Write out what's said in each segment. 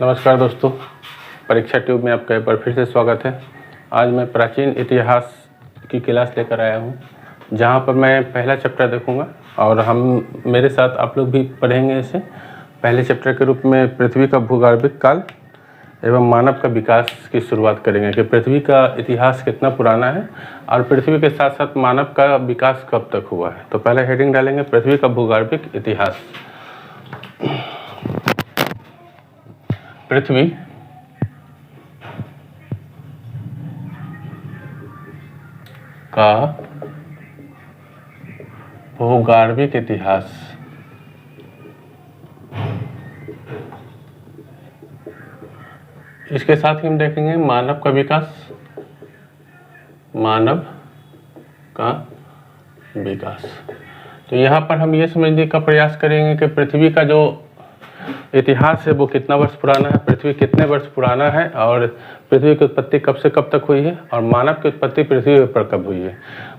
नमस्कार दोस्तों, परीक्षा ट्यूब में आपका एक बार फिर से स्वागत है। आज मैं प्राचीन इतिहास की क्लास लेकर आया हूं, जहां पर मैं पहला चैप्टर देखूंगा और मेरे साथ आप लोग भी पढ़ेंगे इसे। पहले चैप्टर के रूप में पृथ्वी का भूगर्भिक काल एवं मानव का विकास की शुरुआत करेंगे कि पृथ्वी का इतिहास कितना पुराना है और पृथ्वी के साथ साथ मानव का विकास कब तक हुआ है। तो पहले हेडिंग डालेंगे पृथ्वी का भूगर्भिक इतिहास। पृथ्वी का भूगर्भिक इतिहास। इसके साथ ही हम देखेंगे मानव का विकास, मानव का विकास। तो यहाँ पर हम ये समझने का प्रयास करेंगे कि पृथ्वी का जो इतिहास है वो कितना वर्ष पुराना है, पृथ्वी कितने वर्ष पुराना है और पृथ्वी की उत्पत्ति कब से कब तक हुई है और मानव की उत्पत्ति पृथ्वी पर कब हुई है।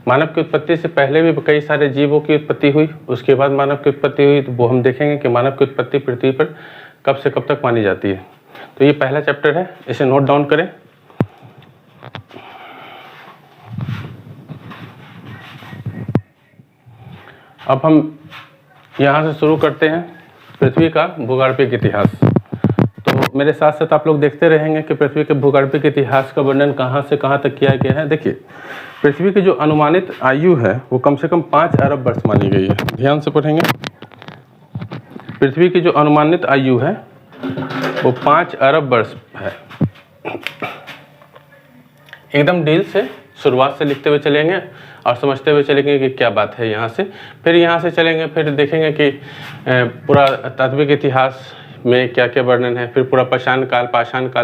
मानव की उत्पत्ति से पहले भी कई सारे जीवों की उत्पत्ति हुई, उसके बाद मानव की उत्पत्ति हुई, तो वो हम देखेंगे कि मानव की उत्पत्ति पृथ्वी पर कब से कब तक मानी जाती है। तो ये पहला चैप्टर है, इसे नोट डाउन करें। अब हम यहाँ से शुरू करते हैं पृथ्वी का भूगर्भिक इतिहास। तो मेरे साथ साथ आप लोग देखते रहेंगे कि पृथ्वी के भूगर्भिक इतिहास का वर्णन कहाँ से कहाँ तक किया गया है। देखिए, पृथ्वी की जो अनुमानित आयु है वो कम से कम 5 अरब वर्ष मानी गई है। ध्यान से पढ़ेंगे, पृथ्वी की जो अनुमानित आयु है वो 5 अरब वर्ष है। एकदम डील से शुरुआत से लिखते हुए चलेंगे और समझते हुए चलेंगे कि क्या बात है यहाँ से। फिर यहाँ से चलेंगे, फिर देखेंगे कि पूरा तात्विक इतिहास में क्या क्या वर्णन है, फिर पूरा पाषाण काल,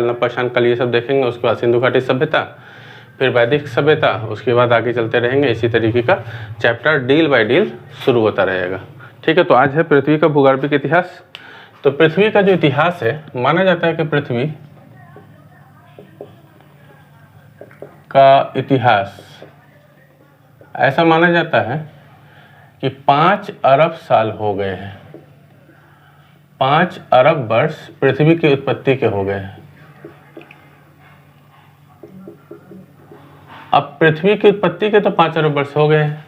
नवपाषाण काल, ये सब देखेंगे। उसके बाद सिंधु घाटी सभ्यता, फिर वैदिक सभ्यता, उसके बाद आगे चलते रहेंगे। इसी तरीके का चैप्टर डील बाय डील शुरू होता रहेगा। ठीक है, तो आज है पृथ्वी का भूगर्भिक इतिहास। तो पृथ्वी का जो इतिहास है, माना जाता है कि पृथ्वी का इतिहास ऐसा माना जाता है कि 5 अरब साल हो गए हैं, 5 अरब वर्ष पृथ्वी की उत्पत्ति के हो गए हैं। अब पृथ्वी की उत्पत्ति के तो 5 अरब वर्ष हो गए हैं,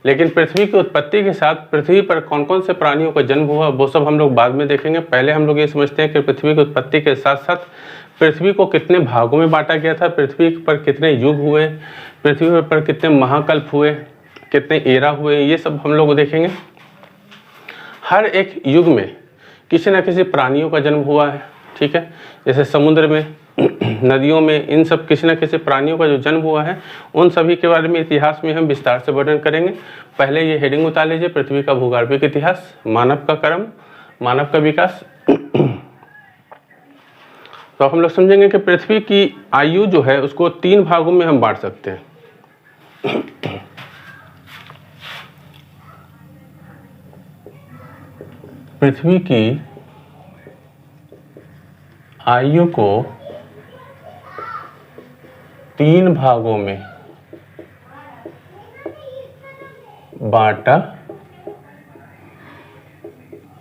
लेकिन पृथ्वी की उत्पत्ति के साथ पृथ्वी पर कौन कौन से प्राणियों का जन्म हुआ वो सब हम लोग बाद में देखेंगे। पहले हम लोग ये समझते हैं कि पृथ्वी की उत्पत्ति के साथ साथ पृथ्वी को कितने भागों में बांटा गया था, पृथ्वी पर कितने युग हुए, पृथ्वी पर कितने महाकल्प हुए, कितने एरा हुए, ये सब हम लोग देखेंगे। हर एक युग में किसी न किसी प्राणियों का जन्म हुआ है। ठीक है, जैसे समुद्र में, नदियों में, इन सब किसी न किसी प्राणियों का जो जन्म हुआ है, उन सभी के बारे में इतिहास में हम विस्तार से वर्णन करेंगे। पहले ये हेडिंग उतार लीजिए, पृथ्वी का भूगर्भिक इतिहास, मानव का कर्म, मानव का विकास। तो हम लोग समझेंगे कि पृथ्वी की आयु जो है उसको 3 भागों में हम बांट सकते हैं। पृथ्वी की आयु को 3 भागों में बांटा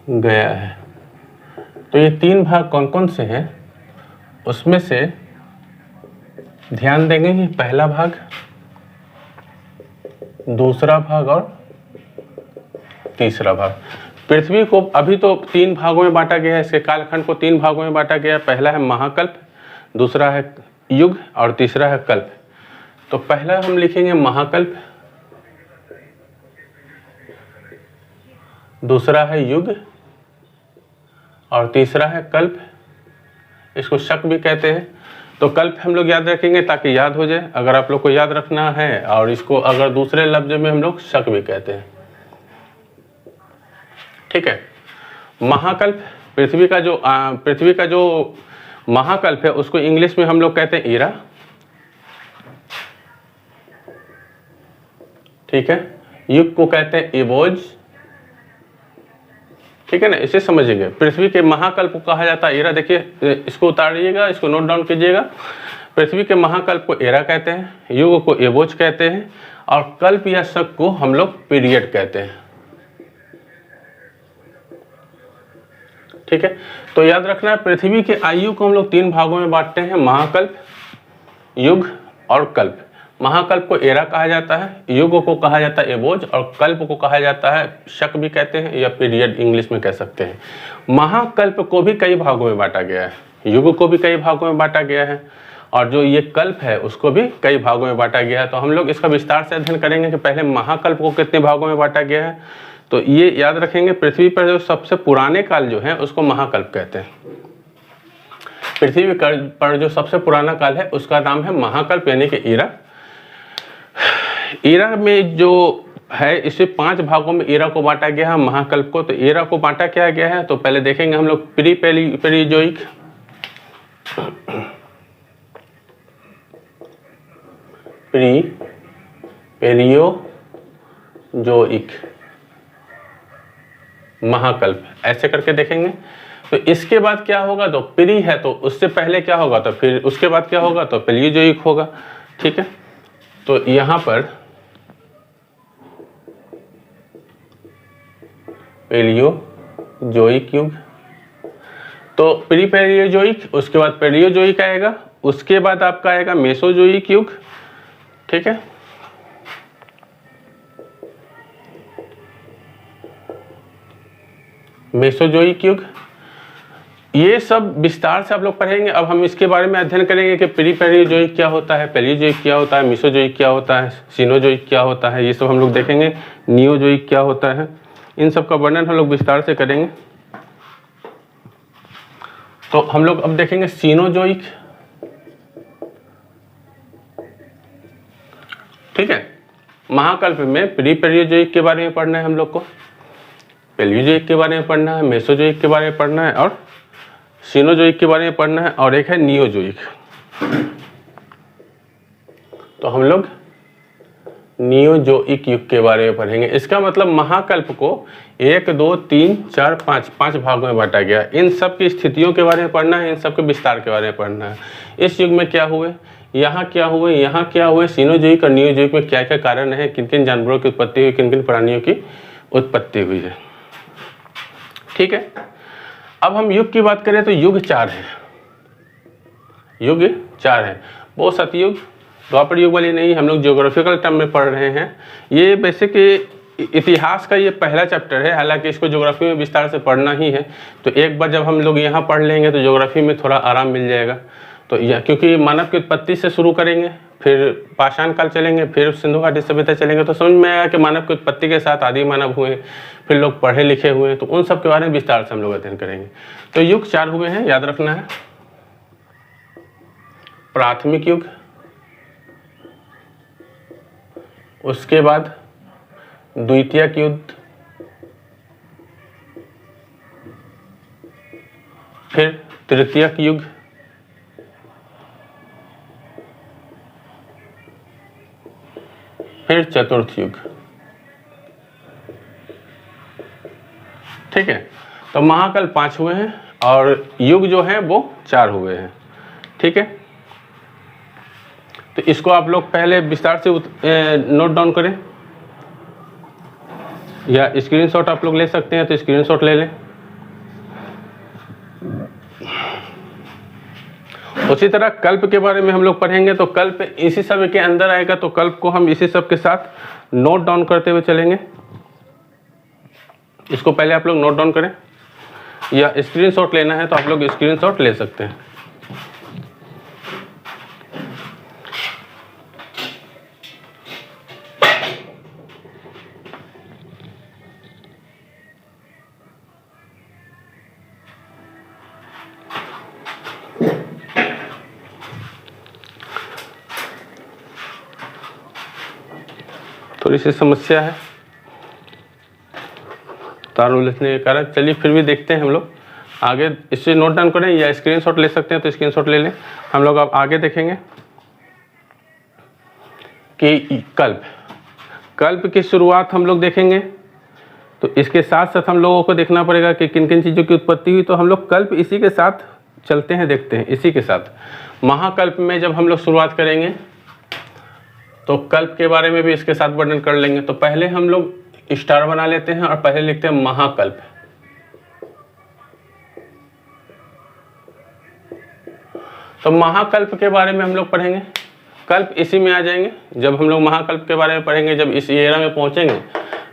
गया है। तो ये 3 भाग कौन कौन से हैं, उसमें से ध्यान देंगे कि पहला भाग, दूसरा भाग और तीसरा भाग। पृथ्वी को अभी तो 3 भागों में बांटा गया है, इसके कालखंड को 3 भागों में बांटा गया है। पहला है महाकल्प, दूसरा है युग और तीसरा है कल्प। तो पहला हम लिखेंगे महाकल्प, दूसरा है युग और तीसरा है कल्प। इसको शक भी कहते हैं। तो कल्प हम लोग याद रखेंगे ताकि याद हो जाए, अगर आप लोग को याद रखना है। और इसको अगर दूसरे लफ्ज में हम लोग शक भी कहते हैं। ठीक है, महाकल्प, पृथ्वी का जो महाकल्प है उसको इंग्लिश में हम लोग कहते हैं ईरा। ठीक है, युग को कहते हैं इवोज। ठीक है ना, इसे समझिएगा। पृथ्वी के महाकल्प को कहा जाता है एरा। देखिए, इसको उतारिएगा, इसको नोट डाउन कीजिएगा। पृथ्वी के महाकल्प को एरा कहते हैं, युग को एवोज कहते हैं और कल्प या शक को हम लोग पीरियड कहते हैं। ठीक है, तो याद रखना है पृथ्वी के आयु को हम लोग 3 भागों में बांटते हैं, महाकल्प, युग और कल्प। महाकल्प को एरा कहा जाता है, युग को कहा जाता है एबोज, और कल्प को कहा जाता है शक भी कहते हैं या पीरियड इंग्लिश में कह सकते हैं। महाकल्प को भी कई भागों में बांटा गया है, युग को भी कई भागों में बांटा गया है, और जो ये कल्प है उसको भी कई भागों में बांटा गया है। तो हम लोग इसका विस्तार से अध्ययन करेंगे कि पहले महाकल्प को कितने भागों में बांटा गया है। तो ये याद रखेंगे, पृथ्वी पर जो सबसे पुराने काल जो है उसको महाकल्प कहते हैं। पृथ्वी पर जो सबसे पुराना काल है उसका नाम है महाकल्प यानी कि ईरा। ईरा में जो है इसे 5 भागों में ईरा को बांटा गया है महाकल्प को। तो ईरा को बांटा क्या गया है, तो पहले देखेंगे हम लोग पेरियोजोइक, पेरियोजोइक, महाकल्प, ऐसे करके देखेंगे। तो इसके बाद क्या होगा, तो प्री है तो उससे पहले क्या होगा, तो फिर उसके बाद क्या होगा, तो पेलियोजोइक होगा। ठीक है, तो यहाँ पर पेलियोजोइक युग, तो प्री पेलियोजोइक, उसके बाद पेलियोजोइक आएगा, उसके बाद आपका आएगा मेसोजोइक युग। ठीक है, मेसोजोइक युग, ये सब विस्तार से आप लोग पढ़ेंगे। अब हम इसके बारे में अध्ययन करेंगे कि प्री पेलियोजोइक क्या होता है, पेलियोजोइक क्या होता है, मेसोजोइक क्या होता है, सीनोजोइक क्या होता है, ये सब हम लोग देखेंगे। नियोजोइक क्या होता है, इन सब का वर्णन हम लोग विस्तार से करेंगे। तो हम लोग अब देखेंगे सीनोजोइक। ठीक है, महाकल्प में प्री पेलियोजोइक के बारे में पढ़ना है हम लोग को, पेलियोजोइक के बारे में पढ़ना है, मेसोजोइक के बारे में पढ़ना है और सीनोजोइक के बारे में पढ़ना है, और एक है नियोजोइक। तो हम लोग नियोजोइक युग के बारे में पढ़ेंगे। इसका मतलब महाकल्प को 1, 2, 3, 4, 5 भागों में बांटा गया। इन सब की स्थितियों के बारे में पढ़ना है, इन सब के विस्तार के बारे में पढ़ना है। इस युग में क्या हुए, यहाँ क्या हुए, यहाँ क्या हुए, सीनोजोइक और नियोजोइक में क्या क्या कारण है, किन किन जानवरों की उत्पत्ति हुई, किन किन प्राणियों की उत्पत्ति हुई है। ठीक है, अब हम युग की बात करें तो युग 4 है, युग 4 है। वो सतयुग, द्वापर युग वाली नहीं, हम लोग ज्योग्राफिकल टर्म में पढ़ रहे हैं। ये बेसिक इतिहास का ये पहला चैप्टर है, हालांकि इसको ज्योग्राफी में विस्तार से पढ़ना ही है। तो एक बार जब हम लोग यहाँ पढ़ लेंगे तो ज्योग्राफी में थोड़ा आराम मिल जाएगा। तो यह क्योंकि मानव की उत्पत्ति से शुरू करेंगे, फिर पाषाण काल चलेंगे, फिर सिंधु घाटी सभ्यता चलेंगे, तो समझ में आया कि मानव की उत्पत्ति के साथ आदि मानव हुए, फिर लोग पढ़े लिखे हुए, तो उन सब के बारे में विस्तार से हम लोग अध्ययन करेंगे। तो युग 4 हुए हैं, याद रखना है। प्राथमिक युग, उसके बाद द्वितीयक युग, फिर तृतीयक युग, फिर चतुर्थ युग। ठीक है, तो महाकल्प 5 हुए हैं और युग जो है वो 4 हुए हैं। ठीक है, तो इसको आप लोग पहले विस्तार से नोट डाउन करें, या स्क्रीनशॉट आप लोग ले सकते हैं, तो स्क्रीनशॉट ले लें। उसी तरह कल्प के बारे में हम लोग पढ़ेंगे, तो कल्प इसी सब के अंदर आएगा, तो कल्प को हम इसी सब के साथ नोट डाउन करते हुए चलेंगे। इसको पहले आप लोग नोट डाउन करें, या स्क्रीनशॉट लेना है तो आप लोग स्क्रीनशॉट ले सकते हैं। थोड़ी सी समस्या है तार उलझने के कारण, चलिए फिर भी देखते हैं हम लोग आगे। इसे नोट डाउन करें या स्क्रीनशॉट ले सकते हैं तो स्क्रीनशॉट ले लें। हम लोग अब आगे देखेंगे कि कल्प की शुरुआत हम लोग देखेंगे। तो इसके साथ साथ हम लोगों को देखना पड़ेगा कि किन किन चीज़ों की उत्पत्ति हुई। तो हम लोग कल्प इसी के साथ चलते हैं, देखते हैं इसी के साथ। महाकल्प में जब हम लोग शुरुआत करेंगे तो कल्प के बारे में भी इसके साथ वर्णन कर लेंगे। तो पहले हम लोग स्टार बना लेते हैं और पहले लिखते हैं महाकल्प। तो महाकल्प के बारे में हम लोग पढ़ेंगे, कल्प इसी में आ जाएंगे। जब हम लोग महाकल्प के बारे में पढ़ेंगे, जब इस एरा में पहुंचेंगे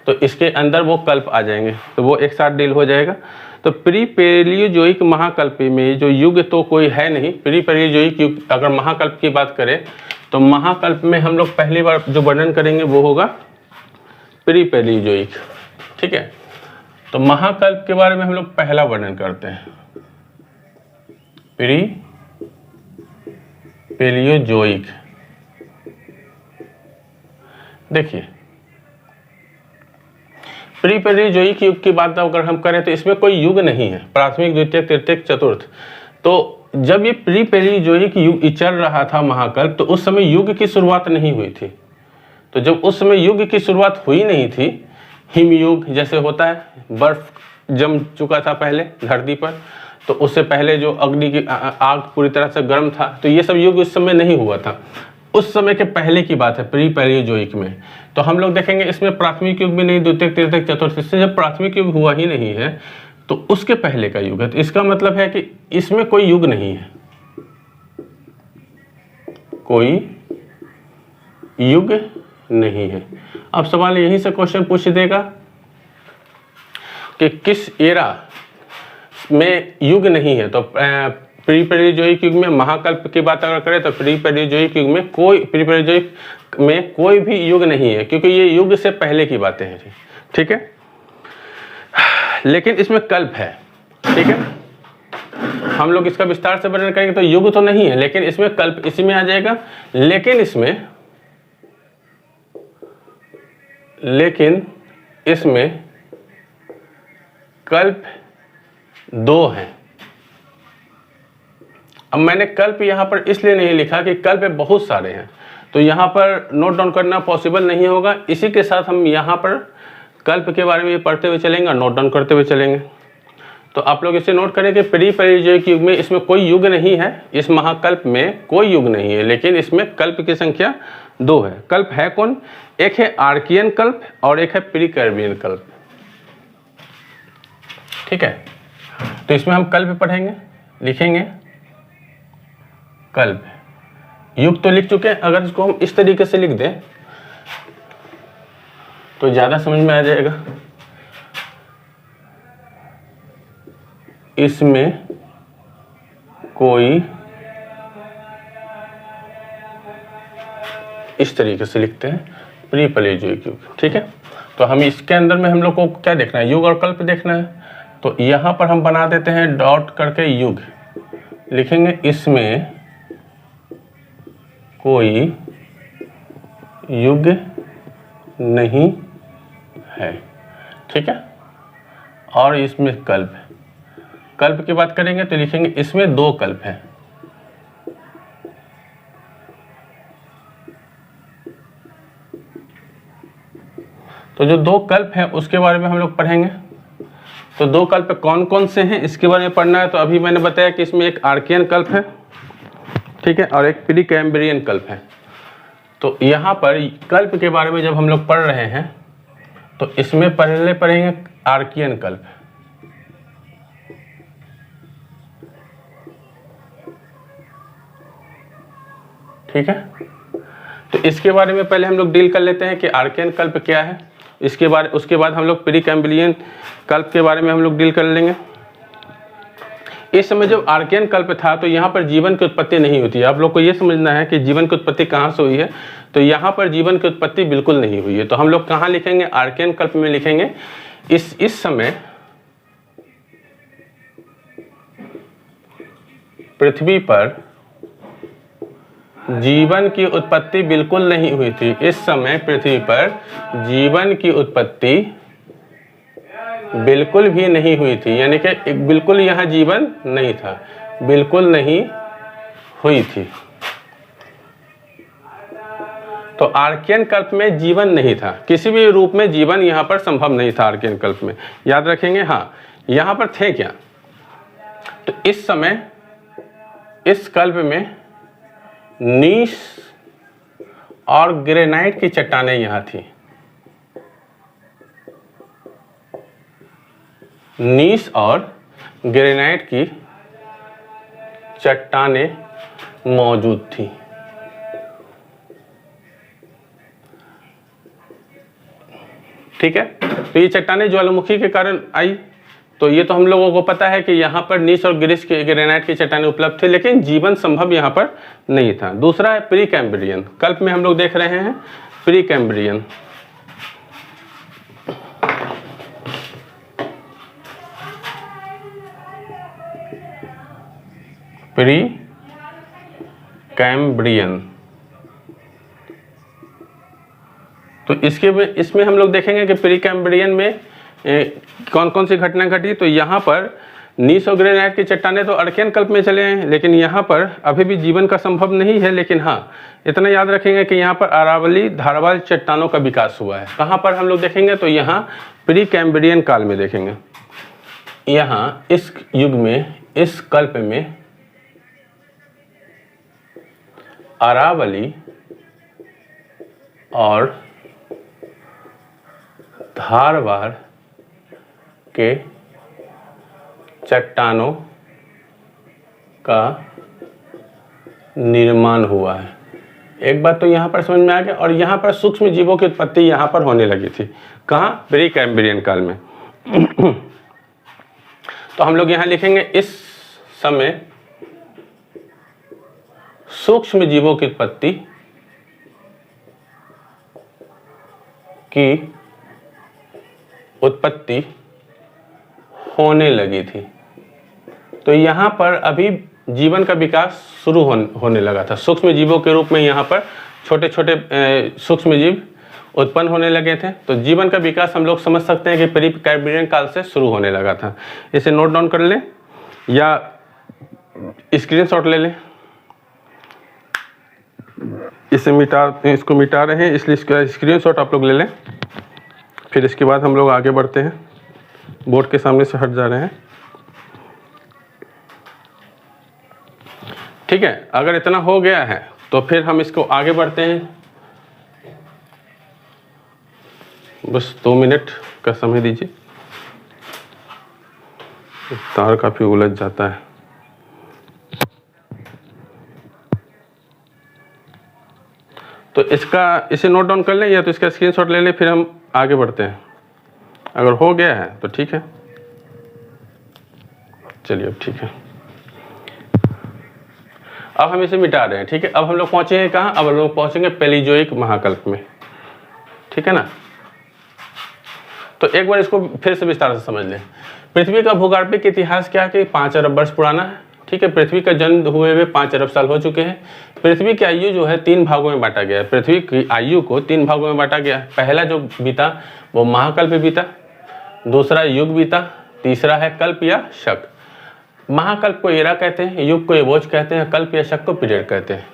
तो इसके अंदर वो कल्प आ जाएंगे, तो वो एक साथ डील हो जाएगा। तो प्री पैलियोजोइक महाकल्प में जो युग तो कोई है नहीं। प्री पैलियोजोइक युग, अगर महाकल्प की बात करें तो महाकल्प में हम लोग पहली बार जो वर्णन करेंगे वो होगा प्री पैलियोजोइक। ठीक है, तो महाकल्प के बारे में हम लोग पहला वर्णन करते हैं, प्री पैलियोजोइक। देखिए, प्री पैलियोजोइक युग की बात अगर हम करें तो इसमें कोई युग नहीं है, प्राथमिक, द्वितीयक, तृतीयक, चतुर्थ। तो जब ये प्री पैलियोजोइक युग चल रहा था महाकल्प, तो उस समय युग की शुरुआत नहीं हुई थी। तो जब उस समय युग की शुरुआत हुई नहीं थी, हिमयुग जैसे होता है, बर्फ जम चुका था पहले धरती पर, तो उससे पहले जो अग्नि की आग पूरी तरह से गर्म था, तो ये सब युग उस समय नहीं हुआ था। उस समय के पहले की बात है प्री पैलियोजोइक में। तो हम लोग देखेंगे इसमें प्राथमिक युग भी नहीं, द्वितीयक, तृतीयक, चतुर्थ। इससे जब प्राथमिक युग हुआ ही नहीं है तो उसके पहले का युग है। तो इसका मतलब है कि इसमें कोई युग नहीं है, कोई युग नहीं है। अब सवाल यहीं से क्वेश्चन पूछ देगा कि किस एरा में युग नहीं है। तो प्री पैलियोजोइक युग में महाकल्प की बात अगर करें तो प्री पैलियोजोइक युग में कोई भी युग नहीं है, क्योंकि ये युग से पहले की बातें हैं। ठीक है, लेकिन इसमें कल्प है। ठीक है, हम लोग इसका विस्तार से वर्णन करेंगे। तो युग तो नहीं है, लेकिन इसमें कल्प इसी में आ जाएगा। लेकिन इसमें कल्प दो हैं। अब मैंने कल्प यहाँ पर इसलिए नहीं लिखा कि कल्प बहुत सारे हैं, तो यहाँ पर नोट डाउन करना पॉसिबल नहीं होगा। इसी के साथ हम यहाँ पर कल्प के बारे में पढ़ते हुए चलेंगे और नोट डाउन करते हुए चलेंगे। तो आप लोग इसे नोट करें कि प्री पैलियोजोइक युग में इसमें कोई युग नहीं है, इस महाकल्प में कोई युग नहीं है, लेकिन इसमें कल्प की संख्या 2 है। कल्प है कौन? एक है आर्कियन कल्प और एक है प्री कैम्ब्रियन कल्प। ठीक है, तो इसमें हम कल्प पढ़ेंगे, लिखेंगे कल्प। युग तो लिख चुके हैं, अगर इसको हम इस तरीके से लिख दें तो ज्यादा समझ में आ जाएगा। इसमें कोई, इस तरीके से लिखते हैं प्री पैलियोजोइक युग। ठीक है, तो हम इसके अंदर में हम लोग को क्या देखना है? युग और कल्प देखना है। तो यहां पर हम बना देते हैं डॉट करके युग, लिखेंगे इसमें कोई युग नहीं है। ठीक है, और इसमें कल्प, कल्प की बात करेंगे तो लिखेंगे इसमें 2 कल्प हैं। तो जो 2 कल्प हैं उसके बारे में हम लोग पढ़ेंगे। तो 2 कल्प कौन कौन से हैं इसके बारे में पढ़ना है। तो अभी मैंने बताया कि इसमें एक आर्कियन कल्प है, ठीक है, और एक प्री कैम्ब्रियन कल्प है। तो यहाँ पर कल्प के बारे में जब हम लोग पढ़ रहे हैं तो इसमें पहले पढ़ेंगे आर्कियन कल्प। ठीक है, तो इसके बारे में पहले हम लोग डील कर लेते हैं कि आर्कियन कल्प क्या है। उसके बाद हम लोग प्री कैम्ब्रियन कल्प के बारे में हम लोग डील कर लेंगे। इस समय जब आर्कियन कल्प था तो यहाँ पर जीवन की उत्पत्ति नहीं होती है। आप लोग को ये समझना है कि जीवन की उत्पत्ति कहाँ से हुई है। तो यहाँ पर जीवन की उत्पत्ति बिल्कुल नहीं हुई है। तो हम लोग कहाँ लिखेंगे? आर्कियन कल्प में लिखेंगे। इस समय पृथ्वी पर जीवन की उत्पत्ति बिल्कुल नहीं हुई थी। इस समय पृथ्वी पर जीवन की उत्पत्ति बिल्कुल भी नहीं हुई थी, यानी कि बिल्कुल यहाँ जीवन नहीं था, बिल्कुल नहीं हुई थी। तो आर्कियन कल्प में जीवन नहीं था, किसी भी रूप में जीवन यहाँ पर संभव नहीं था आर्कियन कल्प में। याद रखेंगे। हाँ, यहाँ पर थे क्या? तो इस समय इस कल्प में नीश और ग्रेनाइट की चट्टानें यहाँ थी। नीस और ग्रेनाइट की चट्टानें मौजूद थी। ठीक है, तो ये चट्टानें ज्वालामुखी के कारण आई। तो ये तो हम लोगों को पता है कि यहाँ पर नीस और ग्रेनाइट की चट्टानें उपलब्ध थे, लेकिन जीवन संभव यहाँ पर नहीं था। दूसरा है प्री कैम्ब्रियन। कल्प में हम लोग देख रहे हैं प्री कैम्ब्रियन। प्री कैम्ब्रियन, तो इसमें हम लोग देखेंगे कि प्री कैम्ब्रियन में कौन कौन सी घटना घटी। तो यहाँ पर नीस और ग्रेनाइट की चट्टानें तो अर्कियन कल्प में चले हैं, लेकिन यहाँ पर अभी भी जीवन का संभव नहीं है। लेकिन हाँ, इतना याद रखेंगे कि यहाँ पर अरावली धारवाल चट्टानों का विकास हुआ है। कहाँ पर हम लोग देखेंगे, तो यहाँ प्री कैम्ब्रियन काल में देखेंगे। यहाँ इस युग में, इस कल्प में अरावली और धारवाड़ के चट्टानों का निर्माण हुआ है। एक बात तो यहाँ पर समझ में आ गया। और यहाँ पर सूक्ष्म जीवों की उत्पत्ति यहाँ पर होने लगी थी। कहाँ? प्री कैम्ब्रियन काल में। तो हम लोग यहाँ लिखेंगे इस समय सूक्ष्म जीवों की उत्पत्ति होने लगी थी। तो यहाँ पर अभी जीवन का विकास शुरू होने लगा था। सूक्ष्म जीवों के रूप में यहाँ पर छोटे छोटे सूक्ष्म जीव उत्पन्न होने लगे थे। तो जीवन का विकास हम लोग समझ सकते हैं कि प्री कैम्ब्रियन काल से शुरू होने लगा था। इसे नोट डाउन कर लें या स्क्रीनशॉट ले लें। इसको मिटा रहे हैं, इसलिए इसका स्क्रीनशॉट आप लोग ले लें। फिर इसके बाद हम लोग आगे बढ़ते हैं। बोर्ड के सामने से हट जा रहे हैं। ठीक है, अगर इतना हो गया है तो फिर हम इसको आगे बढ़ते हैं। बस 2 मिनट का समय दीजिए, तार काफी उलझ जाता है। तो इसे नोट डाउन कर लें या तो इसका स्क्रीनशॉट ले लें, फिर हम आगे बढ़ते हैं। अगर हो गया है तो ठीक है, चलिए अब ठीक है। अब हम इसे मिटा रहे हैं। ठीक है, अब हम लोग पहुंचे कहाँ? अब हम लोग पहुंचेंगे पैलियोजोइक महाकल्प में। ठीक है ना? तो एक बार इसको फिर से विस्तार से समझ लें। पृथ्वी का भूगर्भिक इतिहास क्या है कि 5 अरब वर्ष पुराना है। ठीक है, पृथ्वी का जन्म हुए हुए 5 अरब साल हो चुके हैं। पृथ्वी की आयु जो है 3 भागों में बांटा गया है। पृथ्वी की आयु को 3 भागों में बांटा गया है। पहला जो बीता वो महाकल्प बीता, दूसरा युग बीता, तीसरा है कल्प या शक। महाकल्प को एरा कहते हैं, युग को एवोज कहते हैं, कल्प या शक को पीरियड कहते हैं।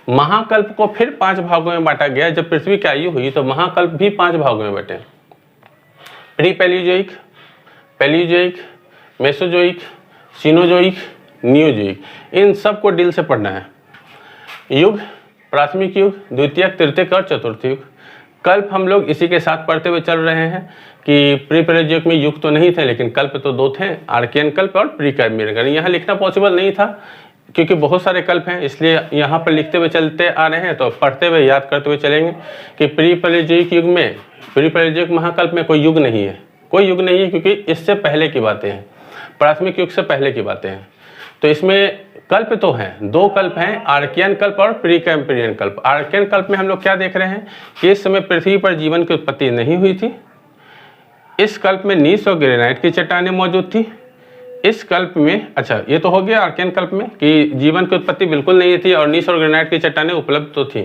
महाकल्प को फिर 5 भागों में बांटा गया। जब पृथ्वी की आयु हुई तो महाकल्प भी 5 भागों में बटे। Pre Palaeozoic, Palaeozoic, Mesozoic, Cenozoic, Neozoic, इन सब को डील से पढ़ना है। युग, प्राथमिक युग, द्वितीयक, तृतीयक और चतुर्थ युग। कल्प हम लोग इसी के साथ पढ़ते हुए चल रहे हैं कि प्री पैलियोजोइक में युग तो नहीं थे, लेकिन कल्प तो 2 थे, आर्कियन कल्प और प्री कैम्ब्रियन कल्प। यहाँ लिखना पॉसिबल नहीं था क्योंकि बहुत सारे कल्प हैं, इसलिए यहाँ पर लिखते हुए चलते आ रहे हैं। तो पढ़ते हुए याद करते हुए चलेंगे कि प्री पैलियोजोइक युग में, प्री पैलियोजोइक महाकल्प में कोई युग नहीं है, कोई युग नहीं है, क्योंकि इससे पहले की बातें हैं, प्राथमिक युग से पहले की बातें हैं। तो इसमें कल्प तो हैं, 2 कल्प हैं, आर्कियन कल्प और प्री कैम्ब्रियन कल्प। आर्कियन कल्प में हम लोग क्या देख रहे हैं कि इस समय पृथ्वी पर जीवन की उत्पत्ति नहीं हुई थी। इस कल्प में नीस और ग्रेनाइट की चट्टानें मौजूद थी। इस कल्प में, अच्छा ये तो हो गया आर्कियन कल्प में कि जीवन की उत्पत्ति बिल्कुल नहीं थी और नीस और ग्रेनाइट की चट्टानें उपलब्ध तो थी।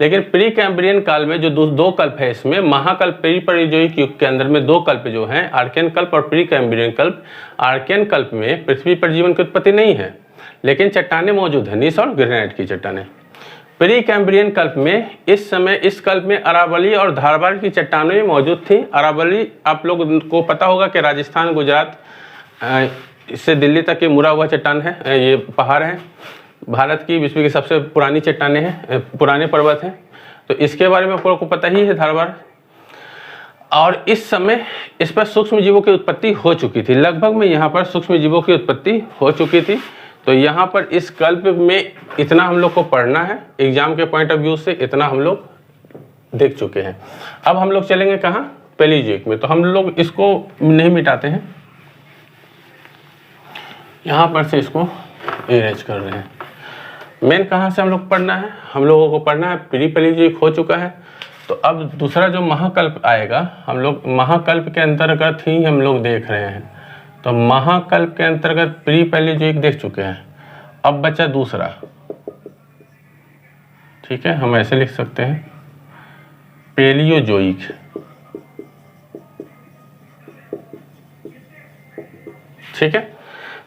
लेकिन प्री कैम्ब्रियन काल में जो 2 कल्प है, इसमें महाकल्प, प्री पैलियोजोइक युग के अंदर में 2 कल्प जो हैं, आर्कियन कल्प और प्री कैम्ब्रियन कल्प। आर्कियन कल्प में पृथ्वी पर जीवन की उत्पत्ति नहीं है, लेकिन चट्टानें मौजूद है, नीस और ग्रेनाइट की चट्टानें। प्री कैम्ब्रियन कल्प में इस समय इस कल्प में अरावली और धारवाड़ की चट्टानें मौजूद थी। अरावली आप लोगों को पता होगा कि राजस्थान, गुजरात इससे दिल्ली तक ये मुड़ा हुआ चट्टान है, ये पहाड़ है। भारत की, विश्व की सबसे पुरानी चट्टानें हैं, पुराने पर्वत हैं। तो इसके बारे में आपको पता ही है धारवाड़। और इस समय इस पर सूक्ष्म जीवों की उत्पत्ति हो चुकी थी, लगभग में यहाँ पर सूक्ष्म जीवों की उत्पत्ति हो चुकी थी। तो यहाँ पर इस कल्प में इतना हम लोग को पढ़ना है, एग्जाम के पॉइंट ऑफ व्यू से इतना हम लोग देख चुके हैं। अब हम लोग चलेंगे कहाँ, पैलियोजिक में। तो हम लोग इसको नहीं मिटाते हैं, यहाँ पर से इसको इरेज कर रहे हैं। मेन कहाँ से हम लोग पढ़ना है, हम लोगों को पढ़ना है प्री पैलियोजिक हो चुका है। तो अब दूसरा जो महाकल्प आएगा, हम लोग महाकल्प के अंतर्गत ही हम लोग देख रहे हैं। तो महाकल्प के अंतर्गत प्री पैलियोजिक देख चुके हैं, अब बचा दूसरा। ठीक है, हम ऐसे लिख सकते हैं पैलियोजोइक। ठीक है,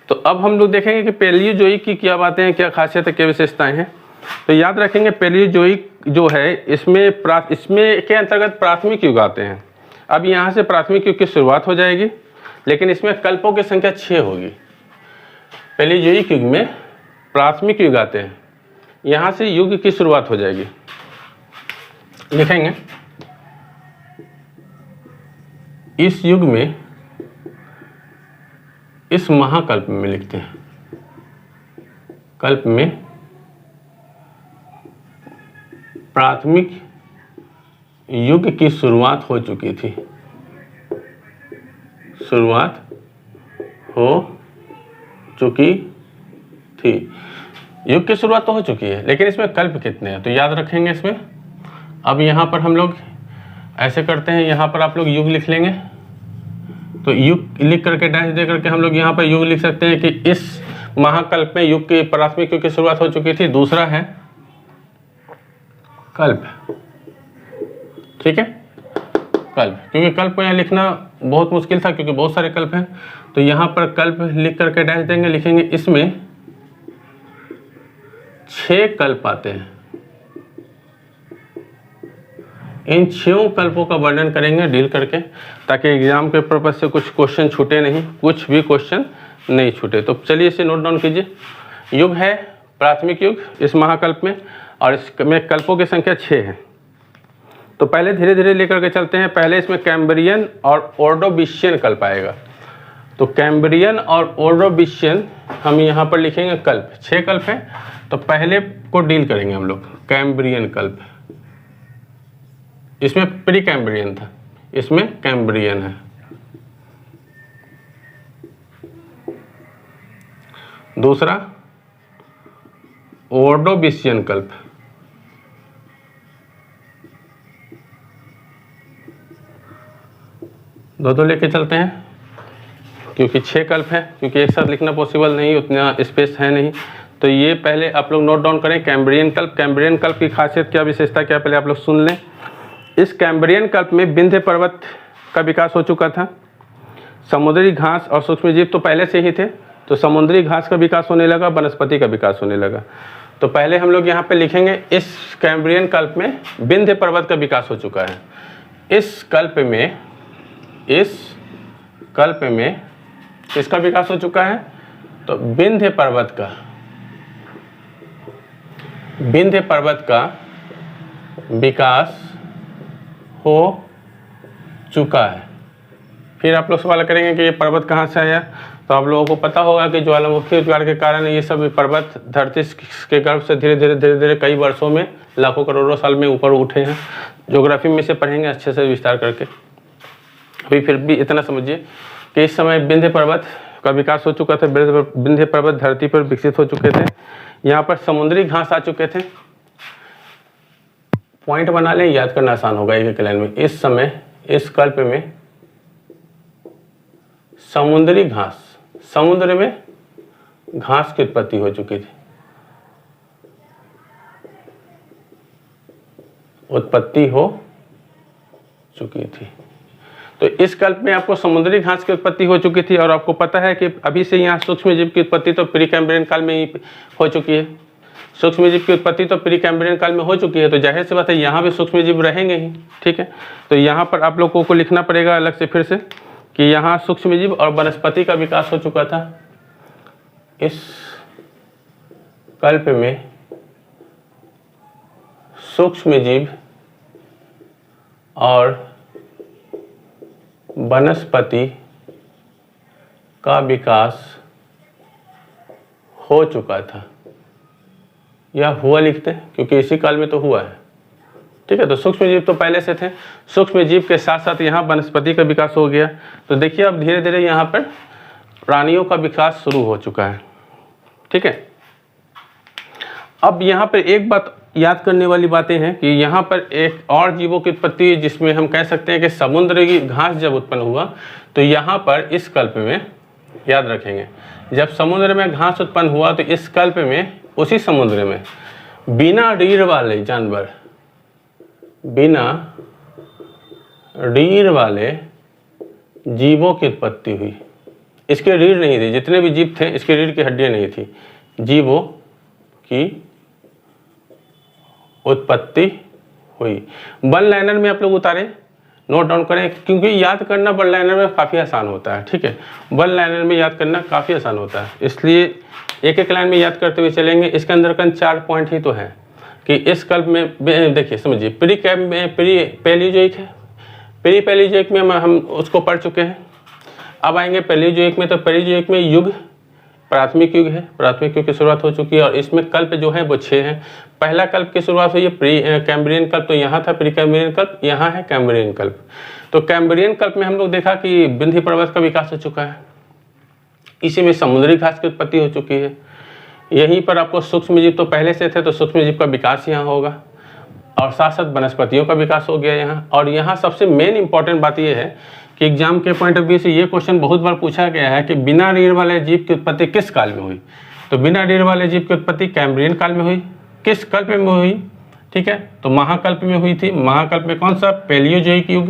तो अब हम लोग देखेंगे कि पैलियोजोइक की क्या बातें हैं, क्या खासियत है, क्या विशेषताएं हैं। तो याद रखेंगे पैलियोजोइक जो है इसमें के अंतर्गत प्राथमिक युग आते हैं। अब यहाँ से प्राथमिक युग की शुरुआत हो जाएगी, लेकिन इसमें कल्पों की संख्या 6 होगी। पैलियोजोइक युग में प्राथमिक युग आते हैं, यहाँ से युग की शुरुआत हो जाएगी। लिखेंगे इस युग में, इस महाकल्प में लिखते हैं, कल्प में प्राथमिक युग की शुरुआत हो चुकी थी, शुरुआत हो चुकी थी। युग की शुरुआत तो हो चुकी है, लेकिन इसमें कल्प कितने हैं तो याद रखेंगे इसमें। अब यहाँ पर हम लोग ऐसे करते हैं, यहाँ पर आप लोग युग लिख लेंगे। तो युग लिख करके डैश दे करके हम लोग यहाँ पर युग लिख सकते हैं कि इस महाकल्प में युग की प्राथमिक युग की शुरुआत हो चुकी थी। दूसरा है कल्प। ठीक है, कल्प, क्योंकि कल्प को यहाँ लिखना बहुत मुश्किल था क्योंकि बहुत सारे कल्प हैं। तो यहाँ पर कल्प लिख करके डैश देंगे, लिखेंगे इसमें 6 कल्प आते हैं। इन 6 कल्पों का वर्णन करेंगे डील करके, ताकि एग्जाम के पर्पज से कुछ क्वेश्चन छूटे नहीं, कुछ भी क्वेश्चन नहीं छूटे। तो चलिए इसे नोट डाउन कीजिए। युग है प्राथमिक युग इस महाकल्प में, और इसमें कल्पों की संख्या 6 है। तो पहले धीरे धीरे लेकर के चलते हैं। पहले इसमें कैम्ब्रियन और ऑर्डोविशियन कल्प आएगा। तो कैम्ब्रियन और ऑर्डोविशियन हम यहाँ पर लिखेंगे कल्प। 6 कल्प हैं, तो पहले को डील करेंगे हम लोग, कैम्ब्रियन कल्प। इसमें प्री कैम्ब्रियन था, इसमें कैम्ब्रियन है। दूसरा ऑर्डोविशियन कल्प। दो लेके चलते हैं क्योंकि 6 कल्प है, क्योंकि एक साथ लिखना पॉसिबल नहीं, उतना स्पेस है नहीं। तो ये पहले आप लोग नोट डाउन करें, कैम्ब्रियन कल्प। कैम्ब्रियन कल्प की खासियत क्या, विशेषता क्या, पहले आप लोग सुन लें। इस कैम्ब्रियन कल्प में विंध्य पर्वत का विकास हो चुका था। समुद्री घास और सूक्ष्मजीव तो पहले से ही थे, तो समुद्री घास का विकास होने लगा, वनस्पति का विकास होने लगा। तो पहले हम लोग यहाँ पे लिखेंगे इस कैम्ब्रियन कल्प में विंध्य पर्वत का विकास हो चुका है। इस कल्प में किसका विकास हो चुका है, तो विंध्य पर्वत का विकास हो चुका है। फिर आप लोग सवाल करेंगे कि ये पर्वत कहाँ से आया, तो आप लोगों को पता होगा कि ज्वालामुखी उद्गार के कारण ये सब पर्वत धरती के गर्भ से धीरे धीरे कई वर्षों में, लाखों करोड़ों साल में ऊपर उठे हैं। ज्योग्राफी में से पढ़ेंगे अच्छे से विस्तार करके। अभी फिर भी इतना समझिए कि इस समय विंध्य पर्वत का विकास हो चुका था। विंध्य पर्वत धरती पर विकसित हो चुके थे। यहाँ पर समुद्री घास आ चुके थे। पॉइंट बना लें, याद करना आसान होगा एक लाइन में। इस समय इस कल्प में समुद्री घास, समुद्र में घास की उत्पत्ति हो चुकी थी, उत्पत्ति हो चुकी थी। तो इस कल्प में आपको समुद्री घास की उत्पत्ति हो चुकी थी, और आपको पता है कि अभी से यहाँ सूक्ष्म जीव की उत्पत्ति तो प्री कैम्ब्रियन काल में ही हो चुकी है। सूक्ष्म जीव की उत्पत्ति तो प्री कैम्ब्रियन काल में हो चुकी है, तो जाहिर सी बात है यहाँ भी सूक्ष्म जीव रहेंगे ही। ठीक है, तो यहाँ पर आप लोगों को लिखना पड़ेगा अलग से फिर से कि यहाँ सूक्ष्म जीव और वनस्पति का विकास हो चुका था। इस कल्प में सूक्ष्म जीव और वनस्पति का विकास हो चुका था, या हुआ लिखते हैं क्योंकि इसी काल में तो हुआ है। ठीक है, तो सूक्ष्म जीव तो पहले से थे, सूक्ष्म जीव के साथ साथ यहाँ वनस्पति का विकास हो गया। तो देखिए अब धीरे धीरे यहाँ पर प्राणियों का विकास शुरू हो चुका है। ठीक है, अब यहाँ पर एक बात याद करने वाली बातें हैं कि यहाँ पर एक और जीवों की उत्पत्ति है, जिसमें हम कह सकते हैं कि समुद्र की घास जब उत्पन्न हुआ तो यहाँ पर इस कल्प में, याद रखेंगे, जब समुद्र में घास उत्पन्न हुआ तो इस कल्प में उसी समुद्र में बिना रीढ़ वाले जानवर, बिना रीढ़ वाले जीवों की उत्पत्ति हुई। इसके रीढ़ नहीं थी, जितने भी जीव थे इसके रीढ़ की हड्डियां नहीं थी, जीवों की उत्पत्ति हुई। वन लाइनर में आप लोग उतारें, नोट डाउन करें, क्योंकि याद करना वन लाइनर में काफ़ी आसान होता है। ठीक है, वन लाइनर में याद करना काफ़ी आसान होता है, इसलिए एक एक लाइन में याद करते हुए चलेंगे। इसके अंदर का 4 पॉइंट ही तो है कि इस कल्प में देखिए समझिए, प्री पैलियोजोइक है, प्री पैलियोजोइक में हम उसको पढ़ चुके हैं। अब आएंगे पैलियोजोइक में, तो पैलियोजोइक में युग प्राथमिक युग है, प्राथमिक युग की शुरुआत हो चुकी है और इसमें कल्प जो है वो 6 हैं। पहला कल्प की शुरुआत हुई है प्री कैम्ब्रियन कल्प, तो यहाँ था प्री कैम्ब्रियन कल्प, यहाँ है कैम्ब्रियन कल्प। तो कैम्ब्रियन कल्प में हम लोग देखा कि विंध्य पर्वत का विकास हो चुका है, इसी में समुद्री घास की उत्पत्ति हो चुकी है। यहीं पर आपको सूक्ष्म जीव तो पहले से थे, तो सूक्ष्म जीव का विकास यहाँ होगा और साथ साथ वनस्पतियों का विकास हो गया यहाँ। और यहाँ सबसे मेन इंपॉर्टेंट बात यह है कि एग्जाम के पॉइंट ऑफ व्यू से ये क्वेश्चन बहुत बार पूछा गया है कि बिना रीढ़ वाले जीव की उत्पत्ति किस काल में हुई। तो बिना रीढ़ वाले जीव की उत्पत्ति कैम्ब्रियन काल में हुई। किस कल्प में हुई? ठीक है, तो महाकल्प में हुई थी। महाकल्प में कौन सा? पैलियोजोइक युग।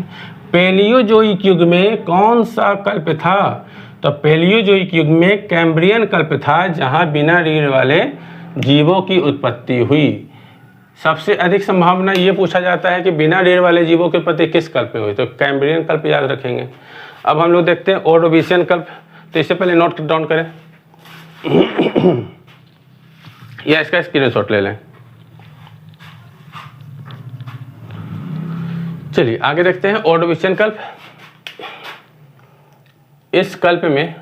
पैलियोजोइक युग में कौन सा कल्प था? तो पैलियोजोइक युग में कैम्ब्रियन कल्प था, जहां बिना रीढ़ वाले जीवों की उत्पत्ति हुई। सबसे अधिक संभावना ये पूछा जाता है कि बिना रीढ़ वाले जीवों की उत्पत्ति किस कल्प में हुई, तो कैम्ब्रियन कल्प याद रखेंगे। अब हम लोग देखते हैं ओर्डोविशियन कल्प। तो इससे पहले नोट डाउन करें या इसका स्क्रीनशॉट ले लें। चलिए आगे देखते हैं ओर्डोविशियन कल्प। इस कल्प में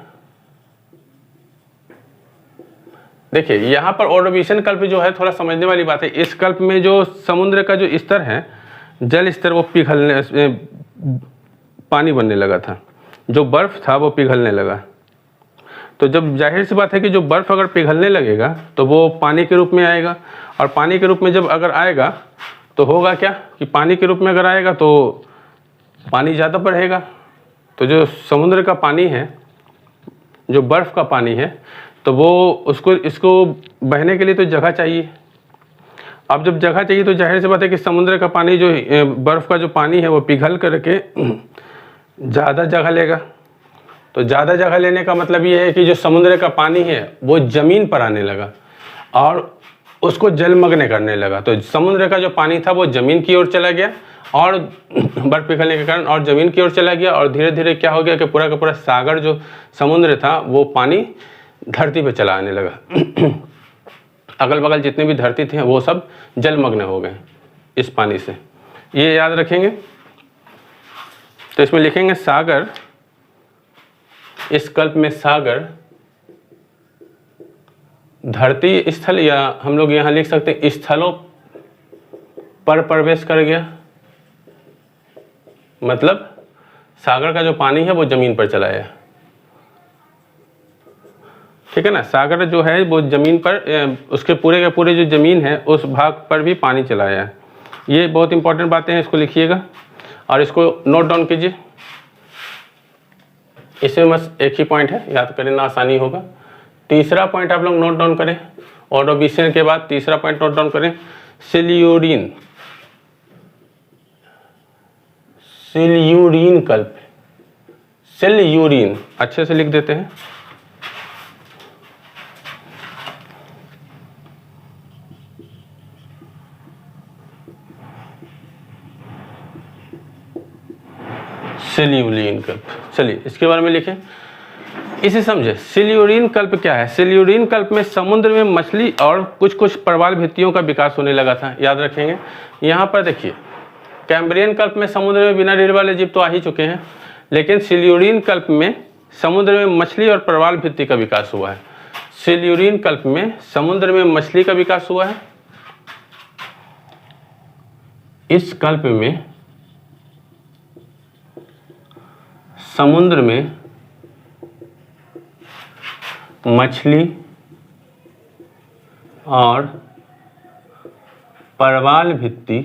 देखिए, यहाँ पर ओर्डोविशियन कल्प जो है थोड़ा समझने वाली बात है। इस कल्प में जो समुद्र का जो स्तर है, जल स्तर, वो पिघलने, पानी बनने लगा था। जो बर्फ था वो पिघलने लगा। तो जब जाहिर सी बात है कि जो बर्फ अगर पिघलने लगेगा तो वो पानी के रूप में आएगा, और पानी के रूप में जब अगर आएगा तो होगा क्या कि पानी के रूप में अगर आएगा तो पानी ज़्यादा बढ़ेगा। तो जो समुद्र का पानी है, जो बर्फ़ का पानी है, तो वो इसको बहने के लिए तो जगह चाहिए। अब जब जगह चाहिए तो जाहिर सी बात है कि समुद्र का पानी, जो बर्फ़ का जो पानी है, वो पिघल करके ज़्यादा जगह लेगा। तो ज़्यादा जगह लेने का मतलब ये है कि जो समुद्र का पानी है वो ज़मीन पर आने लगा और उसको जलमग्न करने लगा। तो समुद्र का जो पानी था वो ज़मीन की ओर चला गया, और बर्फ पिघलने के कारण और ज़मीन की ओर चला गया, और धीरे धीरे क्या हो गया कि पूरा का पूरा सागर, जो समुद्र था, वो पानी धरती पे चला आने लगा। अगल बगल जितने भी धरती थे वो सब जलमग्न हो गए इस पानी से। ये याद रखेंगे। तो इसमें लिखेंगे सागर। इस कल्प में सागर धरती स्थल, या हम लोग यहाँ लिख सकते हैं स्थलों पर प्रवेश कर गया। मतलब सागर का जो पानी है वो जमीन पर चला आया। ठीक है ना, सागर जो है वो जमीन पर, उसके पूरे के पूरे जो जमीन है उस भाग पर भी पानी चला आया। ये बहुत इंपॉर्टेंट बातें हैं, इसको लिखिएगा और इसको नोट डाउन कीजिए। इसमें बस एक ही पॉइंट है, याद करें ना, आसानी होगा। तीसरा पॉइंट आप लोग नोट डाउन करें। ओर्डोविशियन के बाद तीसरा पॉइंट नोट डाउन करें, सिल्यूरिन। सिल्यूरिन कल्प। सिल्यूरिन अच्छे से लिख देते हैं। सिल्यूरिन कल्प, चलिए इसके बारे में लिखें, इसे समझे। सिल्यूरिन कल्प क्या है? सिल्यूरिन कल्प में समुद्र में मछली और कुछ कुछ प्रवाल भित्तियों का विकास होने लगा था। याद रखेंगे। यहाँ पर देखिए, कैम्ब्रियन कल्प में समुद्र में बिना रीढ़ वाले जीव तो आ ही चुके हैं, लेकिन सिल्यूरिन कल्प में समुद्र में मछली और प्रवाल भित्ति का विकास हुआ है। सिल्यूरिन कल्प में समुद्र में मछली का विकास हुआ है। इस कल्प में समुद्र में मछली और प्रवाल भित्ति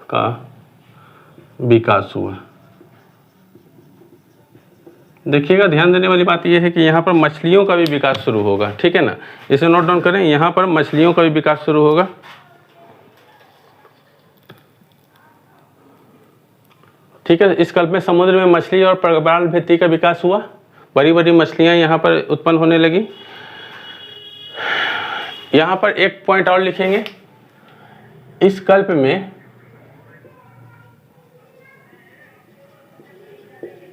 का विकास हुआ। देखिएगा, ध्यान देने वाली बात यह है कि यहाँ पर मछलियों का भी विकास शुरू होगा। ठीक है ना, इसे नोट डाउन करें, यहाँ पर मछलियों का भी विकास शुरू होगा। ठीक है, इस कल्प में समुद्र में मछली और प्रवाल भित्ति का विकास हुआ। बड़ी बड़ी मछलियां यहाँ पर उत्पन्न होने लगी। यहाँ पर एक पॉइंट और लिखेंगे, इस कल्प में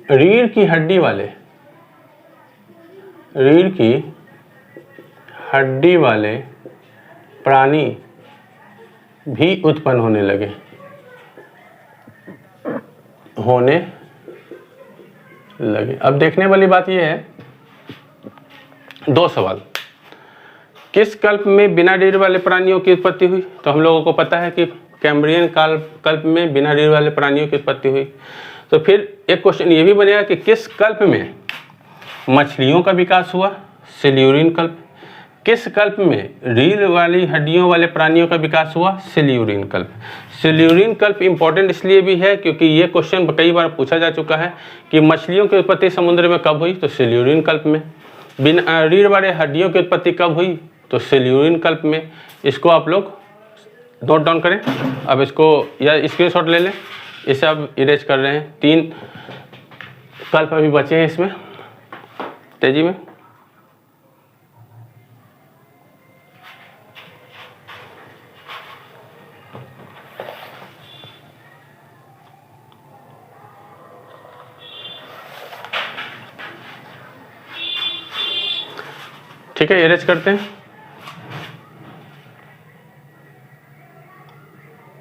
रीढ़ की हड्डी वाले प्राणी भी उत्पन्न होने लगे। अब देखने वाली बात यह है, दो सवाल। किस कल्प में बिना रीढ़ वाले प्राणियों की उत्पत्ति हुई? तो हम लोगों को पता है कि कैम्ब्रियन कल्प में बिना रीढ़ वाले प्राणियों की उत्पत्ति हुई। तो फिर एक क्वेश्चन ये भी बनेगा कि किस कल्प में मछलियों का विकास हुआ? सिल्यूरिन कल्प। किस कल्प में रीढ़ वाली हड्डियों वाले प्राणियों का विकास हुआ? सिल्यूरिन कल्प। सिल्यूरिन कल्प इंपॉर्टेंट इसलिए भी है क्योंकि ये क्वेश्चन कई बार पूछा जा चुका है कि मछलियों की उत्पत्ति समुद्र में कब हुई? तो सिल्यूरिन कल्प में। बिना रीढ़ वाले हड्डियों की उत्पत्ति कब हुई? तो सिल्यूरिन कल्प में। इसको आप लोग नोट डाउन करें। अब इसको या स्क्रीनशॉट ले लें, इसे अब इरेज कर रहे हैं। 3 कल्प अभी बचे हैं इसमें, तेजी में। ठीक है, इरेज करते हैं।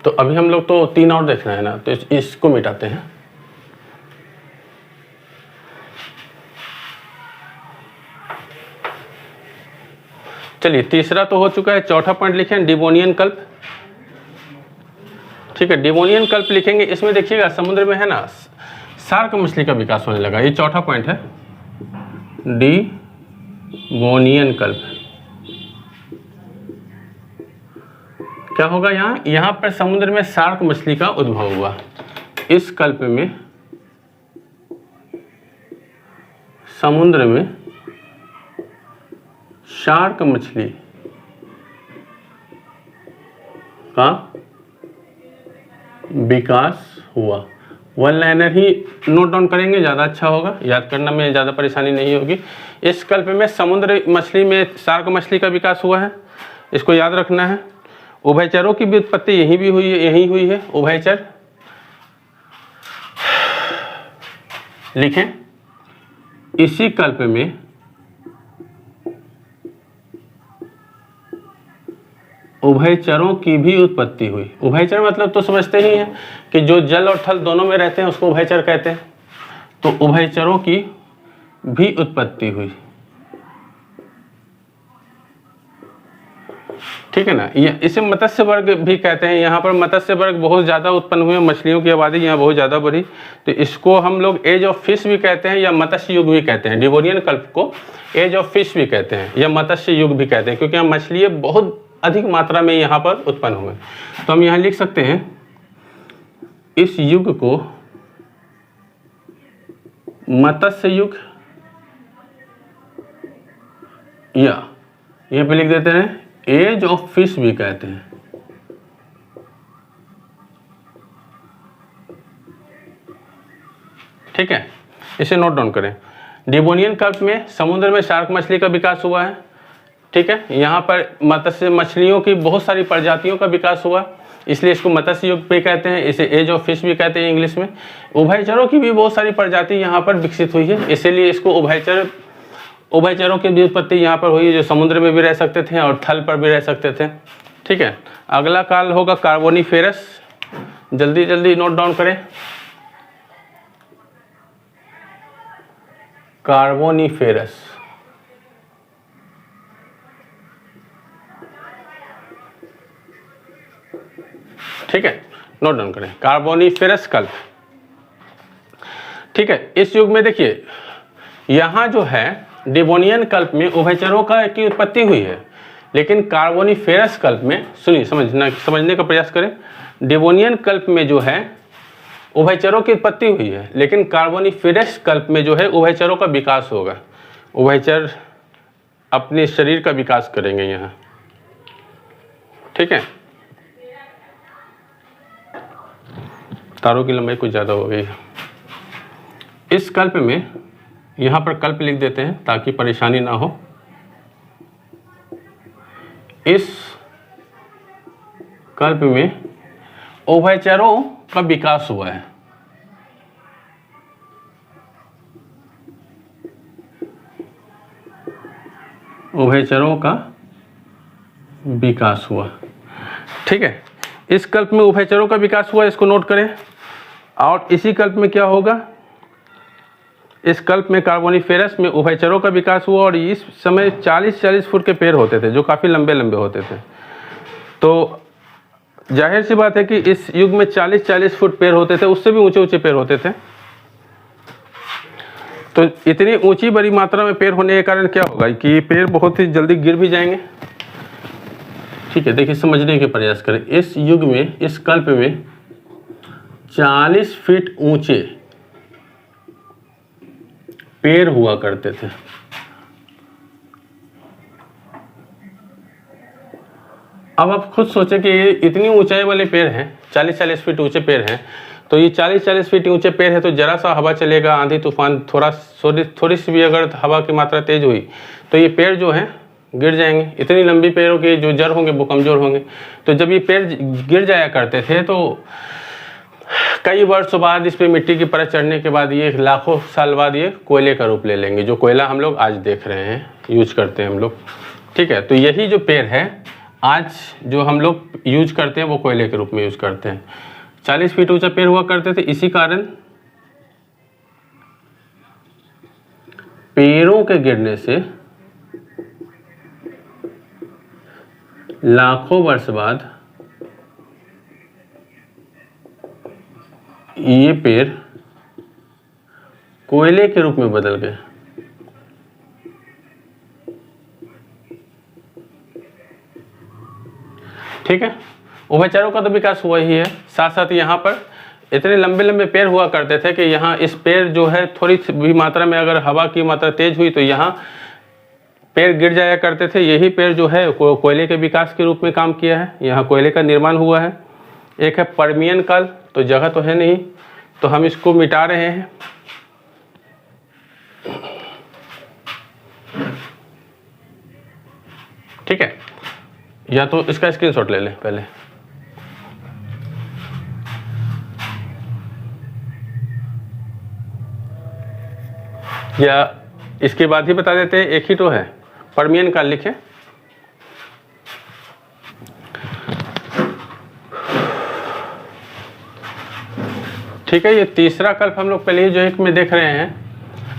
तो अभी हम लोग तो 3 और देखना है ना, तो इसको मिटाते हैं। चलिए, तीसरा तो हो चुका है। चौथा पॉइंट लिखें, डिवोनियन कल्प। ठीक है, डिवोनियन कल्प लिखेंगे। इसमें देखिएगा, समुद्र में है ना शार्क मछली का विकास होने लगा। ये चौथा पॉइंट है, डिवोनियन कल्प। क्या होगा? यहाँ पर समुद्र में शार्क मछली का उद्भव हुआ। इस कल्प में समुद्र में शार्क मछली का विकास हुआ। वन लाइनर ही नोट डाउन करेंगे, ज़्यादा अच्छा होगा, याद करना में ज़्यादा परेशानी नहीं होगी। इस कल्प में समुद्र मछली में शार्क मछली का विकास हुआ है, इसको याद रखना है। उभयचरों की भी उत्पत्ति यहीं हुई है। उभयचर लिखें, इसी कल्प में उभयचरों की भी उत्पत्ति हुई। उभयचर मतलब तो समझते ही हैं कि जो जल और थल दोनों में रहते हैं उसको उभयचर कहते हैं। तो उभयचरों की भी उत्पत्ति हुई। ठीक है ना, ये इसे मत्स्य वर्ग भी कहते हैं। यहाँ पर मत्स्य वर्ग बहुत ज़्यादा उत्पन्न हुए, मछलियों की आबादी यहाँ बहुत ज़्यादा बढ़ी, तो इसको हम लोग एज ऑफ फिश भी कहते हैं या मत्स्य युग भी कहते हैं। डिवोनियन कल्प को एज ऑफ फिश भी कहते हैं या मत्स्य युग भी कहते हैं, क्योंकि यहाँ मछलियाँ बहुत अधिक मात्रा में यहाँ पर उत्पन्न हुए। तो हम यहाँ लिख सकते हैं, इस युग को मत्स्य युग या यहाँ पे लिख देते हैं एज ऑफ फिश भी कहते हैं। ठीक है, इसे नोट डाउन करें। डिवोनियन कल्प में समुद्र में शार्क मछली का विकास हुआ है। ठीक है, यहाँ पर मत्स्य मछलियों की बहुत सारी प्रजातियों का विकास हुआ, इसलिए इसको मत्स्य युग भी कहते हैं, इसे एज ऑफ फिश भी कहते हैं इंग्लिश में। उभयचरों की भी बहुत सारी प्रजाति यहाँ पर विकसित हुई है, इसीलिए इसको उभयचरों की भी उत्पत्ति यहाँ पर हुई है, जो समुद्र में भी रह सकते थे और थल पर भी रह सकते थे। ठीक है। अगला काल होगा कार्बोनिफेरस, जल्दी जल्दी नोट डाउन करें। कार्बोनिफेरस, ठीक है, नोट डाउन करें। कार्बोनिफेरस कल्प, ठीक है। इस युग में देखिए यहां जो है डेवोनियन कल्प में उभयचरों की उत्पत्ति हुई है, लेकिन कार्बोनिफेरस कल्प में, सुनिए समझने का प्रयास करें, डेवोनियन कल्प में जो है उभयचरों की उत्पत्ति हुई है, लेकिन कार्बोनिफेरस कल्प में जो है उभयचरों का विकास होगा। उभयचर अपने शरीर का विकास करेंगे यहाँ, ठीक है। तारों की लंबाई कुछ ज़्यादा हो गई है। इस कल्प में, यहाँ पर कल्प लिख देते हैं ताकि परेशानी ना हो। इस कल्प में उभयचरों का विकास हुआ है। उभयचरों का विकास हुआ, ठीक है। इस कल्प में उभयचरों का विकास हुआ, इसको नोट करें। और इसी कल्प में क्या होगा, इस कल्प में कार्बोनिफेरस में उभयचरों का विकास हुआ और इस समय 40-40 फुट के पेड़ होते थे जो काफ़ी लंबे लंबे होते थे। तो जाहिर सी बात है कि इस युग में 40-40 फुट पेड़ होते थे, उससे भी ऊंचे ऊंचे पेड़ होते थे। तो इतनी ऊंची बड़ी मात्रा में पेड़ होने के कारण क्या होगा कि पेड़ बहुत ही जल्दी गिर भी जाएंगे, ठीक है। देखिए समझने के प्रयास करें। इस युग में, इस कल्प में 40 फीट ऊंचे पेड़ हुआ करते थे। अब आप खुद सोचें कि ये इतनी ऊंचाई वाले पेड़ हैं, 40-40 फीट ऊंचे पेड़ हैं, तो ये 40-40 फीट ऊंचे पेड़ है तो जरा सा हवा चलेगा, आंधी तूफान, थोड़ी सी भी अगर हवा की मात्रा तेज हुई तो ये पेड़ जो हैं गिर जाएंगे। इतनी लंबी पेड़ों के जो जड़ होंगे वो कमज़ोर होंगे। तो जब ये पेड़ गिर जाया करते थे तो कई वर्षों बाद इस पे मिट्टी की परत चढ़ने के बाद ये लाखों साल बाद ये कोयले का रूप ले लेंगे, जो कोयला हम लोग आज देख रहे हैं, यूज करते हैं हम लोग, ठीक है। तो यही जो पेड़ है आज जो हम लोग यूज करते हैं वो कोयले के रूप में यूज करते हैं। 40 फीट ऊंचा पेड़ हुआ करते थे, इसी कारण पेड़ों के गिरने से लाखों वर्ष बाद ये पेड़ कोयले के रूप में बदल गए। ठीक है, उभयचरों का तो विकास हुआ ही है, साथ साथ यहाँ पर इतने लंबे लंबे पेड़ हुआ करते थे कि यहाँ इस पेड़ जो है थोड़ी भी मात्रा में अगर हवा की मात्रा तेज हुई तो यहाँ पेड़ गिर जाया करते थे। यही पेड़ जो है कोयले के विकास के रूप में काम किया है, यहाँ कोयले का निर्माण हुआ है। एक है पर्मियन काल, तो जगह तो है नहीं तो हम इसको मिटा रहे हैं। ठीक है, या तो इसका स्क्रीनशॉट ले लें पहले। या इसके बाद ही बता देते हैं, एक ही तो है, पर्मियन काल लिखे। ठीक है, ये तीसरा कल्प हम लोग पहले ही जो एक में देख रहे हैं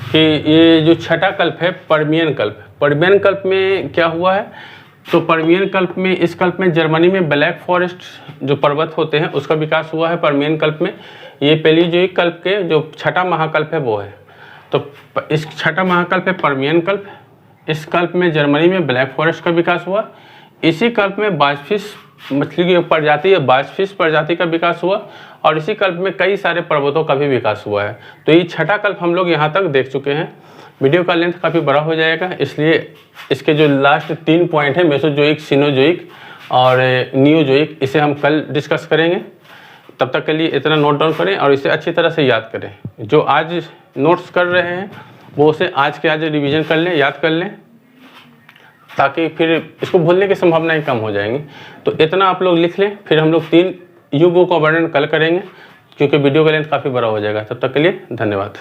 कि ये जो छठा कल्प है पर्मियन कल्प। पर्मियन कल्प में क्या हुआ है, तो पर्मियन कल्प में, इस कल्प में जर्मनी में ब्लैक फॉरेस्ट जो पर्वत होते हैं उसका विकास हुआ है पर्मियन कल्प में। ये पहली जो एक कल्प के जो छठा महाकल्प है वो है, तो इस छठा महाकल्प है पर्मियन कल्प। इस कल्प में जर्मनी में ब्लैक फॉरेस्ट का विकास हुआ। इसी कल्प में बाजफिश मछली की प्रजाति है, बाजफिश प्रजाति का विकास हुआ, और इसी कल्प में कई सारे पर्वतों का भी विकास हुआ है। तो ये छठा कल्प हम लोग यहाँ तक देख चुके हैं। वीडियो का लेंथ काफ़ी बड़ा हो जाएगा, इसलिए इसके जो लास्ट 3 पॉइंट है, मेसोजोइक, सिनोजोइक और नियोजोइक, इसे हम कल डिस्कस करेंगे। तब तक के लिए इतना नोट डाउन करें और इसे अच्छी तरह से याद करें। जो आज नोट्स कर रहे हैं वो उसे आज के आज रिवीजन कर लें, याद कर लें, ताकि फिर इसको भूलने की संभावनाएं कम हो जाएंगी। तो इतना आप लोग लिख लें, फिर हम लोग 3 युगों का वर्णन कल करेंगे, क्योंकि वीडियो का लेंथ काफ़ी बड़ा हो जाएगा। तब तक के लिए धन्यवाद।